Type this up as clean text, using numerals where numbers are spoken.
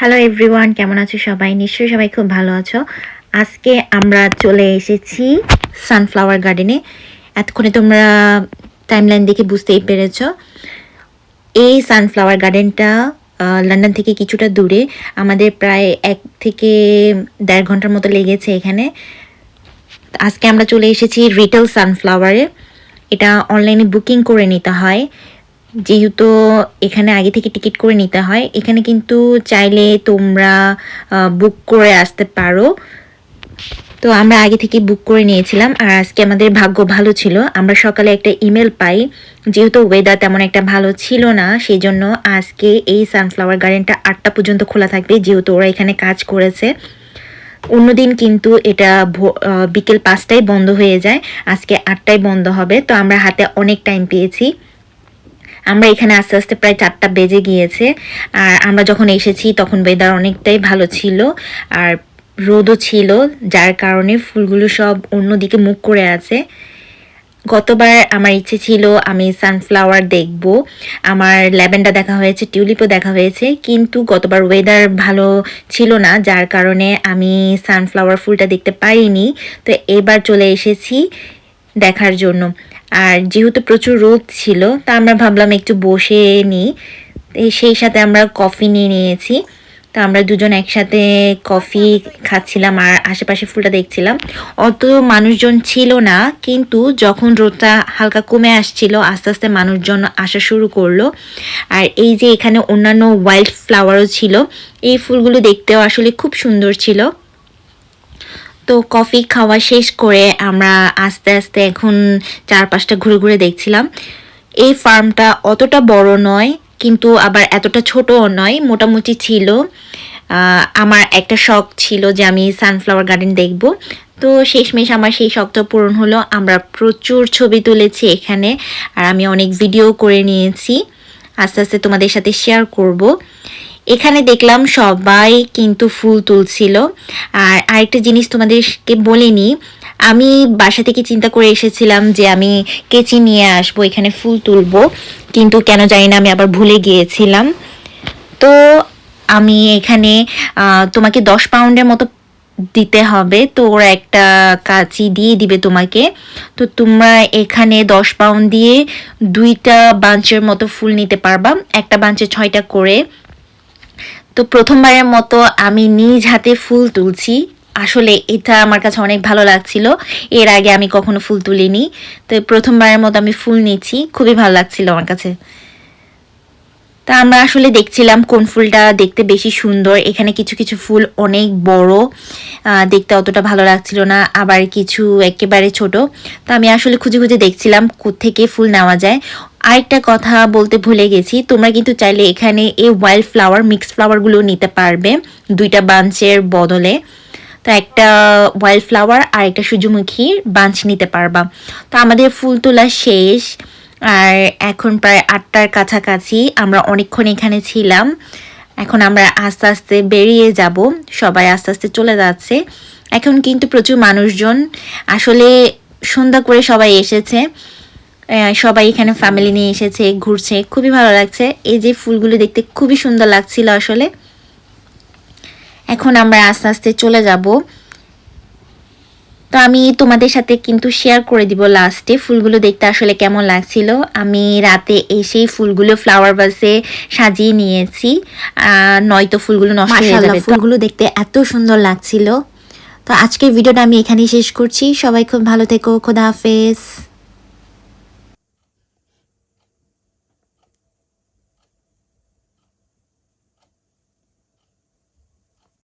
Hello everyone, কেমন আছো সবাই? নিশ্চয়ই সবাই খুব ভালো আছো। আজকে আমরা চলে এসেছি সানফ্লাওয়ার গার্ডেনে। এতক্ষণে তোমরা টাইমলাইন দেখে বুঝতেই পেরেছ। এই সানফ্লাওয়ার গার্ডেনটা লন্ডন থেকে কিছুটা দূরে। আমাদের প্রায় 1 থেকে 1.5 ঘন্টার মতো লেগেছে এখানে। আজকে আমরা চলে এসেছি রিটেল সানফ্লাওয়ারে। এটা অনলাইনে বুকিং করে নিতে হয়, যেহেতু এখানে আগে থেকে টিকিট করে নিতে হয়। এখানে কিন্তু চাইলে তোমরা বুক করে আসতে পারো। তো আমরা আগে থেকে বুক করে নিয়েছিলাম, আর আজকে আমাদের ভাগ্য ভালো ছিল। আমরা সকালে একটা ইমেল পাই, যেহেতু ওয়েদার তেমন একটা ভালো ছিল না, সেই জন্য আজকে এই সানফ্লাওয়ার গার্ডেনটা 8টা পর্যন্ত খোলা থাকবে, যেহেতু ওরা এখানে কাজ করেছে। অন্যদিন কিন্তু এটা বিকেল 5টায় বন্ধ হয়ে যায়, আজকে 8টায় বন্ধ হবে। তো আমরা হাতে অনেক টাইম পেয়েছি। আমরা এখানে আস্তে আস্তে প্রায় 4টা বেজে গিয়েছে। আর আমরা যখন এসেছি তখন ওয়েদার অনেকটাই ভালো ছিল, আর রোদও ছিল, যার কারণে ফুলগুলো সব অন্যদিকে মুখ করে আছে। গতবার আমার ইচ্ছে ছিল আমি সানফ্লাওয়ার দেখব, আমার ল্যাভেন্ডার দেখা হয়েছে, টিউলিপও দেখা হয়েছে, কিন্তু গতবার ওয়েদার ভালো ছিল না, যার কারণে আমি সানফ্লাওয়ার ফুলটা দেখতে পারিনি। তো এবার চলে এসেছি দেখার জন্য। আর যেহেতু প্রচুর রোদ ছিল, তা আমরা ভাবলাম একটু বসে নিই। সেই সাথে আমরা কফি নিয়ে নিয়েছি। তো আমরা দুজন একসাথে কফি খাচ্ছিলাম আর আশেপাশে ফুলটা দেখছিলাম। অত মানুষজন ছিল না, কিন্তু যখন রোদটা হালকা কমে আসছিল আস্তে আস্তে মানুষজন আসা শুরু করলো। আর এই যে এখানে অন্যান্য ওয়াইল্ড ফ্লাওয়ারও ছিল, এই ফুলগুলো দেখতেও আসলে খুব সুন্দর ছিল। তো কফি খাওয়া শেষ করে আমরা আস্তে আস্তে এখন চারপাশটা ঘুরে ঘুরে দেখছিলাম। এই ফার্মটা অতটা বড় নয়, কিন্তু আবার এতটা ছোটও নয়, মোটামুটি ছিল। আমার একটা শখ ছিল যে আমি সানফ্লাওয়ার গার্ডেন দেখব। তো শেষমেশ আমার সেই শখটা পূরণ হলো। আমরা প্রচুর ছবি তুলেছি এখানে, আর আমি অনেক ভিডিও করে নিয়েছি, আস্তে আস্তে তোমাদের সাথে শেয়ার করব। এখানে দেখলাম সবাই কিন্তু ফুল তুলছিল। আর আরেকটা জিনিস তোমাদেরকে বলিনি, আমি বাসা থেকে চিন্তা করে এসেছিলাম যে আমি কেচি নিয়ে আসবো, এখানে ফুল তুলবো, কিন্তু কেন জানি না আমি আবার ভুলে গিয়েছিলাম। তো আমি এখানে তোমাকে 10 পাউন্ডের মতো দিতে হবে, তো ওরা একটা কাঁচি দিয়ে দিবে তোমাকে। তো তোমরা এখানে 10 পাউন্ড দিয়ে 2টা বাঞ্চের মতো ফুল নিতে পারবা, একটা বাঞ্চে 6টা করে। তো প্রথমবারের মতো আমি নিজ হাতে ফুল তুলছি, আসলে এটা আমার কাছে অনেক ভালো লাগছিল। এর আগে আমি কখনো ফুল তুলিনি, তো প্রথমবারের মতো আমি ফুল নিচ্ছি, খুবই ভালো লাগছিল আমার কাছে। তা আমরা আসলে দেখছিলাম কোন ফুলটা দেখতে বেশি সুন্দর। এখানে কিছু কিছু ফুল অনেক বড়, দেখতে অতটা ভালো লাগছিল না, আবার কিছু একেবারে ছোট। তো আমি আসলে খুঁজে খুঁজে দেখছিলাম কোত্থেকে ফুল নেওয়া যায়। আরেকটা কথা বলতে ভুলে গেছি, তোমরা কিন্তু চাইলে এখানে এই ওয়াইল্ড ফ্লাওয়ার মিক্সড ফ্লাওয়ারগুলো নিতে পারবে 2টা বাঞ্চের বদলে। তো একটা ওয়াইল্ড ফ্লাওয়ার আর একটা সূর্যমুখীর বাঞ্চ নিতে পারবা। তো আমাদের ফুল তোলা শেষ, আর এখন প্রায় 8টার কাছাকাছি। আমরা অনেকক্ষণ এখানে ছিলাম, এখন আমরা আস্তে আস্তে বেরিয়ে যাব, সবাই আস্তে আস্তে চলে যাচ্ছে। এখন কিন্তু প্রচুর মানুষজন, আসলে সন্ধ্যা করে সবাই এসেছে, সবাই এখানে ফ্যামিলি নিয়ে এসেছে, ঘুরছে, খুবই ভালো লাগছে। এই যে ফুলগুলো দেখতে খুবই সুন্দর লাগছিল আসলে। এখন আমরা আস্তে আস্তে চলে যাব। তো আমি তোমাদের সাথে কিন্তু শেয়ার করে দিব লাস্টে ফুলগুলো দেখতে আসলে কেমন লাগছিল। আমি রাতে এসেই ফুলগুলো ফ্লাওয়ার ভাসে সাজিয়ে নিয়েছি, নয়তো ফুলগুলো নষ্ট হয়ে যাবে। ফুলগুলো দেখতে এত সুন্দর লাগছিল। তো আজকের ভিডিওটা আমি এখানেই শেষ করছি। সবাই খুব ভালো থেকো, খোদা হাফেজ।